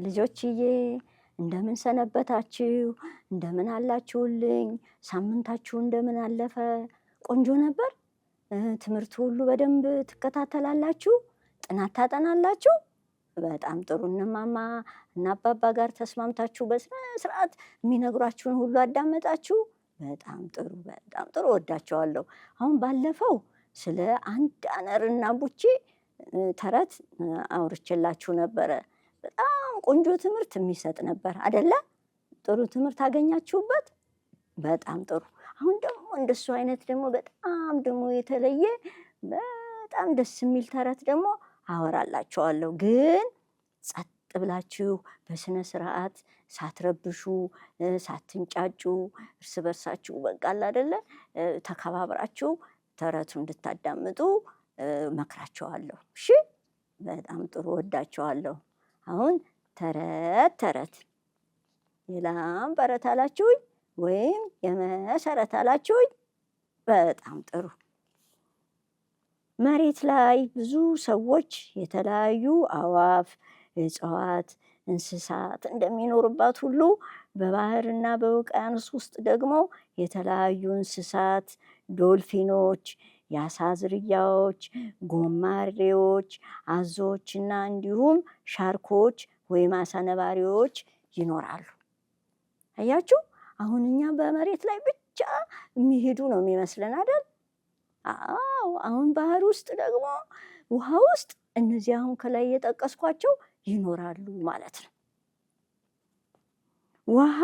ልጆችዬ እንደምን ሰነበታችሁ? እንደምን አላችሁልኝ? ሳምንታችሁ እንደምን አለፈ? ቆንጆ ነበር? ትምህርቱ ሁሉ በደንብ ትከታተላላችሁ? ጥናት ታጠናላችሁ? በጣም ጥሩ። እነማማ እና አባባ ጋር ተስማምታችሁ በስነ ስርዓት የሚነግሯችሁን ሁሉ አዳመጣችሁ? በጣም ጥሩ፣ በጣም ጥሩ። ወዳቸዋለሁ። አሁን ባለፈው ስለ አንድ አነርና ቡቼ ተረት አውርቼላችሁ ነበረ። በጣም ቆንጆ ትምህርት የሚሰጥ ነበር አደለ? ጥሩ ትምህርት አገኛችሁበት? በጣም ጥሩ። አሁን ደግሞ እንደሱ አይነት ደግሞ በጣም ደግሞ የተለየ በጣም ደስ የሚል ተረት ደግሞ አወራላችኋለሁ። ግን ጸጥ ብላችሁ በስነ ስርዓት ሳትረብሹ ሳትንጫጩ እርስ በርሳችሁ በቃል አደለ ተከባብራችሁ ተረቱ እንድታዳምጡ መክራችኋለሁ። እሺ፣ በጣም ጥሩ። ወዳችኋለሁ። አሁን ተረት የላም በረት አላችሁኝ ወይም የመሰረት አላችሁኝ? በጣም ጥሩ። መሬት ላይ ብዙ ሰዎች የተለያዩ አዋፍ፣ እጽዋት፣ እንስሳት እንደሚኖሩባት ሁሉ በባህርና በውቅያኖስ ውስጥ ደግሞ የተለያዩ እንስሳት፣ ዶልፊኖች፣ የአሳ ዝርያዎች፣ ጉማሬዎች፣ አዞዎችና እንዲሁም ሻርኮች ወይም አሳ ነባሪዎች ይኖራሉ። አያችሁ፣ አሁን እኛ በመሬት ላይ ብቻ የሚሄዱ ነው የሚመስለን አይደል? አዎ፣ አሁን ባህር ውስጥ ደግሞ ውሃ ውስጥ እነዚህ አሁን ከላይ የጠቀስኳቸው ይኖራሉ ማለት ነው። ውሃ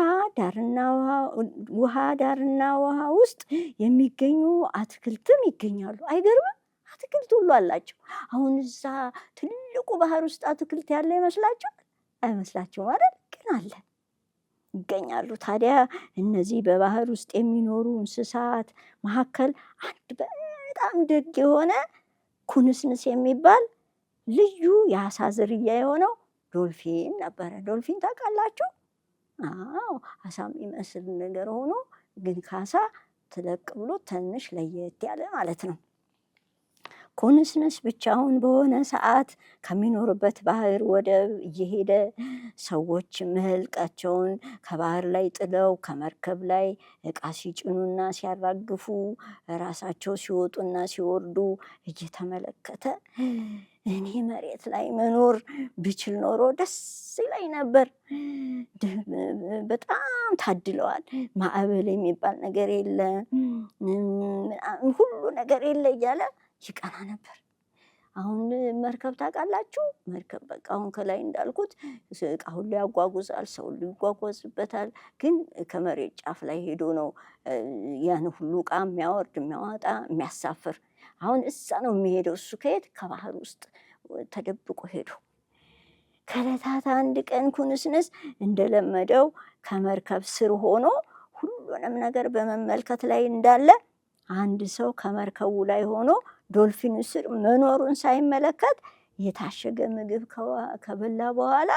ዳርና ውሃ ውስጥ የሚገኙ አትክልትም ይገኛሉ። አይገርምም? አትክልት ሁሉ አላቸው። አሁን እዛ ትልቁ ባህር ውስጥ አትክልት ያለ ይመስላችኋል? አይመስላችሁም አይደል? ግን አለ፣ ይገኛሉ። ታዲያ እነዚህ በባህር ውስጥ የሚኖሩ እንስሳት መካከል አንድ በጣም ደግ የሆነ ኩንስንስ የሚባል ልዩ የአሳ ዝርያ የሆነው ዶልፊን ነበረ። ዶልፊን ታውቃላችሁ? አዎ፣ አሳ የሚመስል ነገር ሆኖ ግን ከአሳ ትለቅ ብሎ ትንሽ ለየት ያለ ማለት ነው። ኩንስንስ ብቻውን በሆነ ሰዓት ከሚኖርበት ባህር ወደብ እየሄደ ሰዎች መልቃቸውን ከባህር ላይ ጥለው ከመርከብ ላይ እቃ ሲጭኑና ሲያራግፉ ራሳቸው ሲወጡና ሲወርዱ እየተመለከተ እኔ መሬት ላይ መኖር ብችል ኖሮ ደስ ይለኝ ነበር፣ በጣም ታድለዋል፣ ማዕበል የሚባል ነገር የለ፣ ሁሉ ነገር የለ እያለ ይቀና ነበር። አሁን መርከብ ታውቃላችሁ? መርከብ በቃ አሁን ከላይ እንዳልኩት እቃ ሁሉ ያጓጉዛል፣ ሰው ሁሉ ይጓጓዝበታል። ግን ከመሬት ጫፍ ላይ ሄዶ ነው ያን ሁሉ እቃ የሚያወርድ የሚያወጣ የሚያሳፍር። አሁን እዛ ነው የሚሄደው እሱ። ከየት? ከባህር ውስጥ ተደብቆ ሄዶ። ከዕለታት አንድ ቀን ኩንስንስ እንደለመደው ከመርከብ ስር ሆኖ ሁሉንም ነገር በመመልከት ላይ እንዳለ አንድ ሰው ከመርከቡ ላይ ሆኖ ዶልፊኑ ስር መኖሩን ሳይመለከት የታሸገ ምግብ ከበላ በኋላ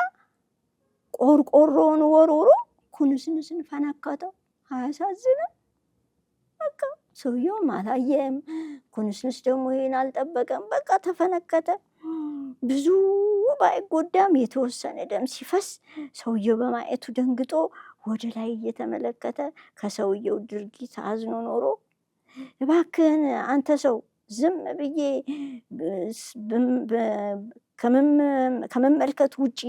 ቆርቆሮውን ወርውሮ ኩንስንስን ፈነከተው። አያሳዝንም? በቃ ሰውየውም አላየም፣ ኩንስንስ ደግሞ ይሄን አልጠበቀም። በቃ ተፈነከተ። ብዙ ባይጎዳም የተወሰነ ደም ሲፈስ ሰውየው በማየቱ ደንግጦ ወደ ላይ እየተመለከተ ከሰውየው ድርጊት አዝኖ ኖሮ እባክህን አንተ ሰው ዝም ብዬ ከመመልከት ውጪ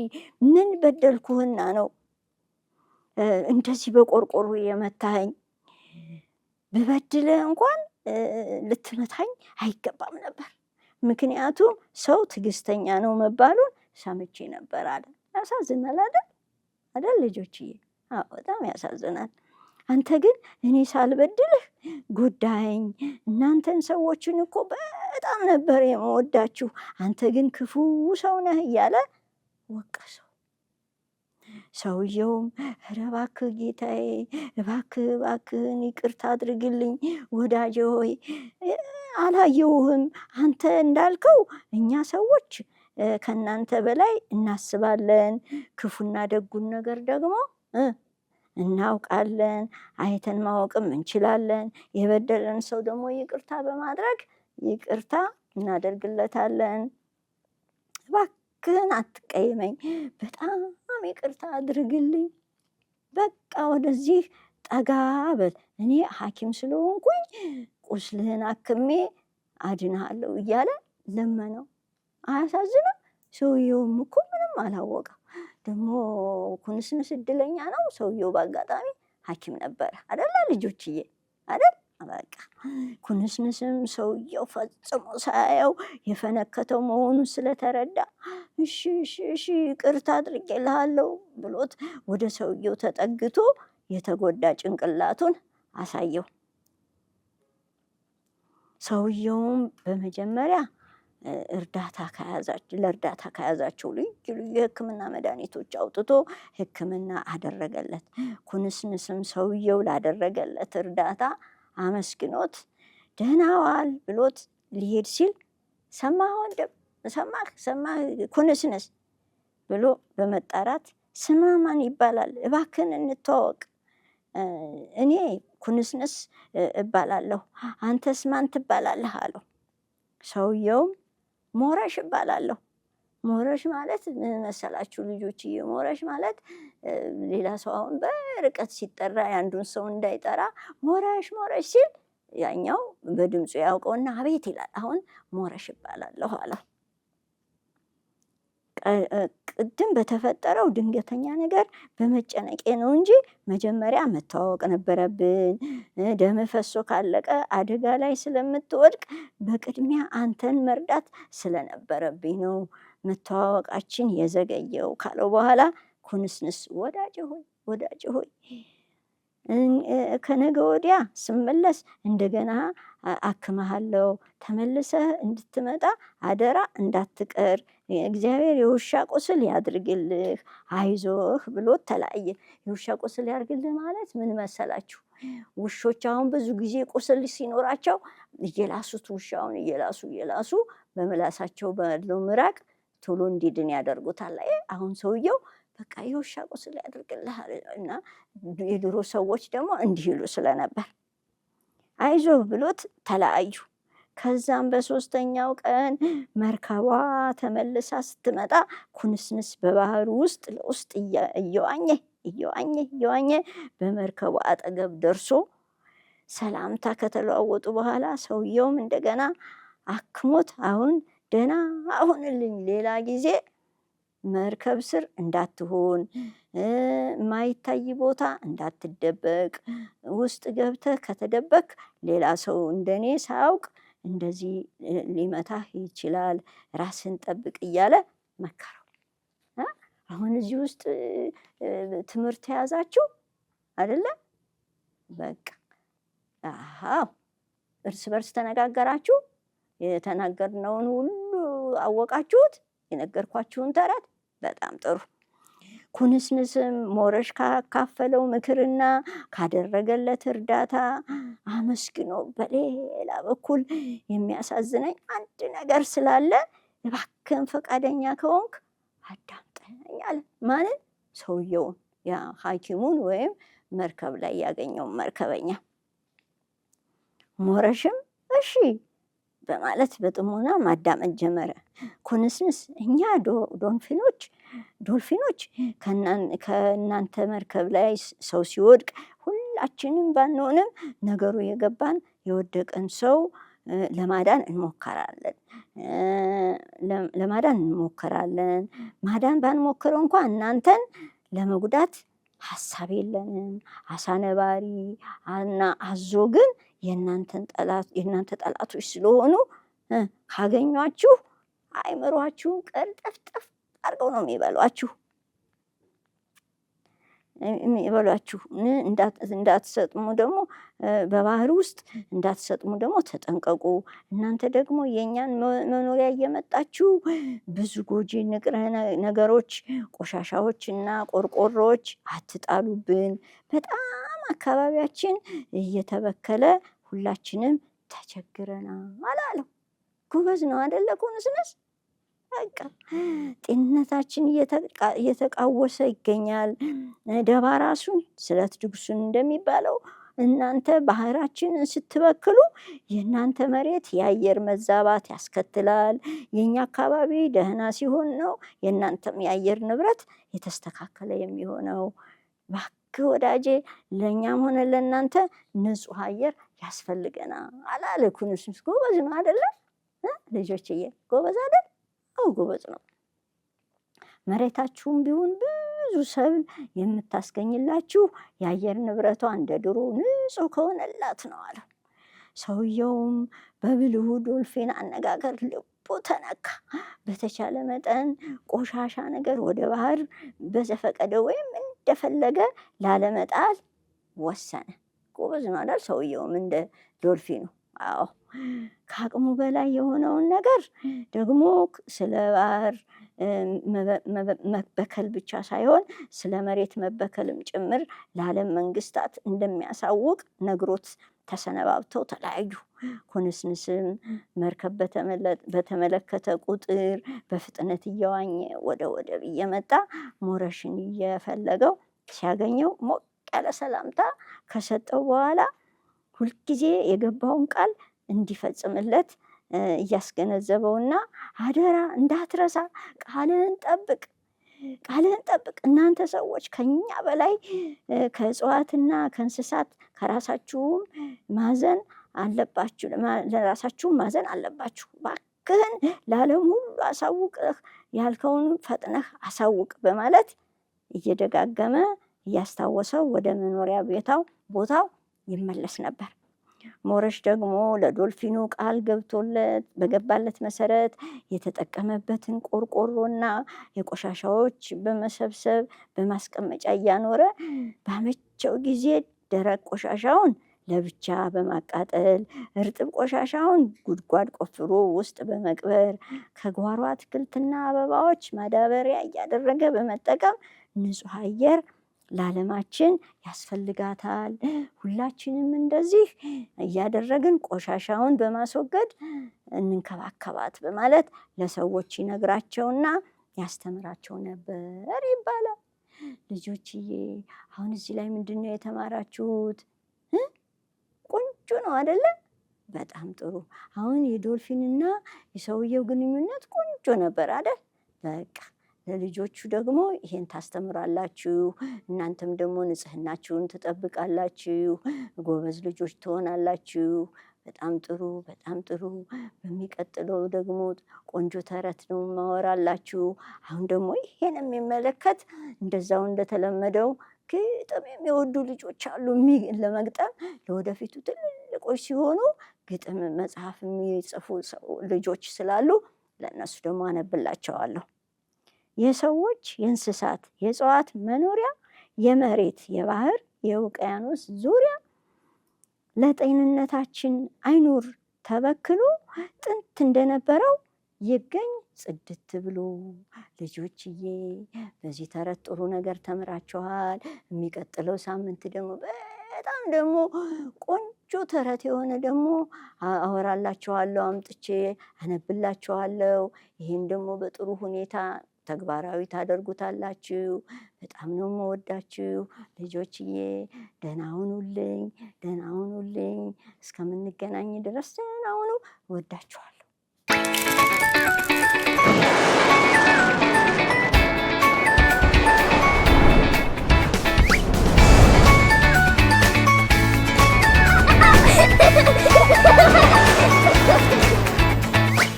ምን በደልኩህና ነው እንደዚህ በቆርቆሮ የመታኸኝ? ብበድልህ እንኳን ልትመታኝ አይገባም ነበር፣ ምክንያቱም ሰው ትዕግስተኛ ነው መባሉን ሰምቼ ነበር አለ። ያሳዝናል አይደል ልጆችዬ? አዎ፣ በጣም ያሳዝናል። አንተ ግን እኔ ሳልበድልህ ጎዳኸኝ። እናንተን ሰዎችን እኮ በጣም ነበር የምወዳችሁ፣ አንተ ግን ክፉ ሰው ነህ እያለ ወቀሰው። ሰውየውም ኧረ እባክህ ጌታዬ፣ እባክህን ይቅርታ አድርግልኝ ወዳጄ ሆይ፣ አላየሁህም። አንተ እንዳልከው እኛ ሰዎች ከእናንተ በላይ እናስባለን፣ ክፉና ደጉን ነገር ደግሞ እናውቃለን፣ አይተን ማወቅም እንችላለን። የበደለን ሰው ደግሞ ይቅርታ በማድረግ ይቅርታ እናደርግለታለን። እባክህን አትቀይመኝ፣ በጣም ይቅርታ አድርግልኝ፣ በቃ ወደዚህ ጠጋ በል፣ እኔ ሐኪም ስለሆንኩኝ ቁስልህን አክሜ አድንሃለሁ እያለ ለመነው። አያሳዝንም? ሰውየውም እኮ ምንም አላወቀም። ደግሞ ኩንስንስ እድለኛ ነው ሰውየው፣ በአጋጣሚ ሐኪም ነበረ አደለ ልጆችዬ አደል? በቃ ኩንስንስም ሰውየው ፈጽሞ ሳያየው የፈነከተው መሆኑን ስለተረዳ እሺ እሺ እሺ ይቅርታ አድርጌልሃለሁ ብሎት ወደ ሰውየው ተጠግቶ የተጎዳ ጭንቅላቱን አሳየው። ሰውየውም በመጀመሪያ ለእርዳታ ከያዛቸው ልዩ ልዩ የሕክምና መድኃኒቶች አውጥቶ ሕክምና አደረገለት። ኩንስንስም ሰውየው ላደረገለት እርዳታ አመስግኖት ደህና ዋል ብሎት ሊሄድ ሲል ሰማህ ወንድም፣ ሰማህ ኩንስንስ ብሎ በመጣራት ስማ ማን ይባላል እባክን እንተዋወቅ፣ እኔ ኩንስንስ እባላለሁ፣ አንተስ ማን ትባላለህ አለው። ሰውየውም ሞረሽ እባላለሁ። ሞረሽ ማለት ምን መሰላችሁ ልጆችዬ? ሞረሽ ማለት ሌላ ሰው አሁን በርቀት ሲጠራ የአንዱን ሰው እንዳይጠራ ሞረሽ ሞረሽ ሲል ያኛው በድምፁ ያውቀውና አቤት ይላል። አሁን ሞረሽ እባላለሁ አለው። ቅድም በተፈጠረው ድንገተኛ ነገር በመጨነቄ ነው እንጂ መጀመሪያ መተዋወቅ ነበረብን። ደም ፈሶ ካለቀ አደጋ ላይ ስለምትወድቅ በቅድሚያ አንተን መርዳት ስለነበረብኝ ነው መተዋወቃችን የዘገየው ካለው በኋላ ኩንስንስ ወዳጄ ሆይ ከነገ ወዲያ ስመለስ እንደገና አክምሃለሁ፣ ተመልሰህ እንድትመጣ አደራ እንዳትቀር፣ እግዚአብሔር የውሻ ቁስል ያድርግልህ፣ አይዞህ ብሎት ተለያየ። የውሻ ቁስል ያድርግልህ ማለት ምን መሰላችሁ? ውሾች አሁን ብዙ ጊዜ ቁስል ሲኖራቸው እየላሱት ውሻውን እየላሱ በምላሳቸው ባለው ምራቅ ቶሎ እንዲድን ያደርጉታል። አሁን ሰውየው በቃ የውሻ ቁስል ያድርግልሃል እና የድሮ ሰዎች ደግሞ እንዲህ ይሉ ስለነበር አይዞህ ብሎት ተለያዩ። ከዛም በሶስተኛው ቀን መርከቧ ተመልሳ ስትመጣ ኩንስንስ በባህሩ ውስጥ ለውስጥ እየዋኘ በመርከቧ አጠገብ ደርሶ ሰላምታ ከተለዋወጡ በኋላ ሰውየውም እንደገና አክሞት አሁን ደህና አሁንልኝ፣ ሌላ ጊዜ መርከብ ስር እንዳትሆን፣ ማይታይ ቦታ እንዳትደበቅ፣ ውስጥ ገብተህ ከተደበቅ ሌላ ሰው እንደኔ ሳያውቅ እንደዚህ ሊመታህ ይችላል፣ ራስን ጠብቅ እያለ መከረው። አሁን እዚህ ውስጥ ትምህርት የያዛችሁ አይደለም? በቃ አዎ፣ እርስ በርስ ተነጋገራችሁ፣ የተናገርነውን ሁሉ አወቃችሁት፣ የነገርኳችሁን ተረት በጣም ጥሩ። ኩንስንስም ሞረሽ ካካፈለው ምክርና ካደረገለት እርዳታ አመስግኖ በሌላ በኩል የሚያሳዝነኝ አንድ ነገር ስላለ እባክህን ፈቃደኛ ከሆንክ አዳምጠኝ አለ። ማንን? ሰውየውን፣ ያ ሐኪሙን ወይም መርከብ ላይ ያገኘውን መርከበኛ። ሞረሽም እሺ በማለት በጥሞና ማዳመጥ ጀመረ። ኩንስንስ እኛ ዶልፊኖች ከእናንተ መርከብ ላይ ሰው ሲወድቅ ሁላችንም ባንሆንም ነገሩ የገባን የወደቀን ሰው ለማዳን እንሞክራለን። ማዳን ባንሞክረው እንኳ እናንተን ለመጉዳት ሀሳብ የለንም። አሳ ነባሪ እና አዞ ግን የእናንተ ጠላቶች ስለሆኑ ካገኟችሁ አይምሯችሁን ቀልጠፍጠፍ አድርገው ነው የሚበሏችሁ። እንዳትሰጥሙ ደግሞ በባህር ውስጥ እንዳትሰጥሙ ደግሞ ተጠንቀቁ። እናንተ ደግሞ የእኛን መኖሪያ እየመጣችሁ ብዙ ጎጂ ንጥረ ነገሮች፣ ቆሻሻዎች እና ቆርቆሮዎች አትጣሉብን። በጣም አካባቢያችን እየተበከለ ሁላችንም ተቸግረናል አለው። ጎበዝ ነው አደለ ኩንስንስ? በቃ ጤንነታችን እየተቃወሰ ይገኛል። ደባ ራሱን ስለት ድግሱን እንደሚባለው እናንተ ባህራችንን ስትበክሉ የእናንተ መሬት የአየር መዛባት ያስከትላል። የኛ አካባቢ ደህና ሲሆን ነው የእናንተም የአየር ንብረት የተስተካከለ የሚሆነው። እባክህ ወዳጄ ለእኛም ሆነ ለእናንተ ንጹህ አየር ያስፈልገናል አለ ኩንስንስ። ጎበዝ ነው አይደለ ልጆችዬ? ጎበዝ አይደል? አዎ ጎበዝ ነው። መሬታችሁም ቢሆን ብዙ ሰብል የምታስገኝላችሁ የአየር ንብረቷ እንደ ድሮ ንጹህ ከሆነላት ነው አለ። ሰውየውም በብልሁ ዶልፊን አነጋገር ልቡ ተነካ። በተቻለ መጠን ቆሻሻ ነገር ወደ ባህር በዘፈቀደ ወይም እንደፈለገ ላለመጣል ወሰነ። ጎበዝ ነው አይደል? ሰውየውም እንደ ዶልፊኑ። አዎ ከአቅሙ በላይ የሆነውን ነገር ደግሞ ስለ ባህር መበከል ብቻ ሳይሆን ስለ መሬት መበከልም ጭምር ለዓለም መንግስታት እንደሚያሳውቅ ነግሮት ተሰነባብተው ተለያዩ። ኩንስንስም መርከብ በተመለከተ ቁጥር በፍጥነት እየዋኘ ወደ ወደብ እየመጣ ሞረሽን እየፈለገው ሲያገኘው ሞቅ ያለ ሰላምታ ከሰጠው በኋላ ሁልጊዜ የገባውን ቃል እንዲፈጽምለት እያስገነዘበውና አደራ እንዳትረሳ ቃልህን ጠብቅ፣ ቃልህን ጠብቅ። እናንተ ሰዎች ከኛ በላይ ከእጽዋትና ከእንስሳት ከራሳችሁም ማዘን አለባችሁ፣ ለራሳችሁም ማዘን አለባችሁ። እባክህን ለዓለም ሁሉ አሳውቅህ፣ ያልከውን ፈጥነህ አሳውቅ በማለት እየደጋገመ እያስታወሰው ወደ መኖሪያ ቦታው ይመለስ ነበር። ሞረሽ ደግሞ ለዶልፊኑ ቃል ገብቶለት በገባለት መሰረት የተጠቀመበትን ቆርቆሮና የቆሻሻዎች በመሰብሰብ በማስቀመጫ እያኖረ ባመቸው ጊዜ ደረቅ ቆሻሻውን ለብቻ በማቃጠል እርጥብ ቆሻሻውን ጉድጓድ ቆፍሮ ውስጥ በመቅበር ከጓሮ አትክልትና አበባዎች ማዳበሪያ እያደረገ በመጠቀም ንጹህ አየር ለዓለማችን ያስፈልጋታል። ሁላችንም እንደዚህ እያደረግን ቆሻሻውን በማስወገድ እንንከባከባት በማለት ለሰዎች ይነግራቸውና ያስተምራቸው ነበር ይባላል። ልጆችዬ አሁን እዚህ ላይ ምንድን ነው የተማራችሁት? ቆንጆ ነው አይደለ? በጣም ጥሩ። አሁን የዶልፊንና የሰውየው ግንኙነት ቆንጆ ነበር አይደል? በቃ ለልጆቹ ደግሞ ይሄን ታስተምራላችሁ። እናንተም ደግሞ ንጽህናችሁን ትጠብቃላችሁ። ጎበዝ ልጆች ትሆናላችሁ። በጣም ጥሩ፣ በጣም ጥሩ። በሚቀጥለው ደግሞ ቆንጆ ተረት ነው ማወራላችሁ። አሁን ደግሞ ይሄን የሚመለከት እንደዛው እንደተለመደው ግጥም የሚወዱ ልጆች አሉ። ለመግጠም ለወደፊቱ ትልልቆች ሲሆኑ ግጥም መጽሐፍ የሚጽፉ ልጆች ስላሉ ለእነሱ ደግሞ አነብላቸዋለሁ። የሰዎች፣ የእንስሳት፣ የእጽዋት መኖሪያ የመሬት፣ የባህር፣ የውቅያኖስ ዙሪያ ለጤንነታችን አይኑር ተበክሎ ጥንት እንደነበረው ይገኝ ጽድት ብሎ። ልጆችዬ በዚህ ተረት ጥሩ ነገር ተምራችኋል። የሚቀጥለው ሳምንት ደግሞ በጣም ደግሞ ቆንጆ ተረት የሆነ ደግሞ አወራላችኋለሁ፣ አምጥቼ አነብላችኋለሁ። ይህን ደግሞ በጥሩ ሁኔታ ተግባራዊ ታደርጉታላችሁ። በጣም ነው የምወዳችሁ ልጆችዬ። ደህና ሁኑልኝ፣ ደህና ሁኑልኝ። እስከምንገናኝ ድረስ ደህና ሁኑ። እወዳችኋለሁ።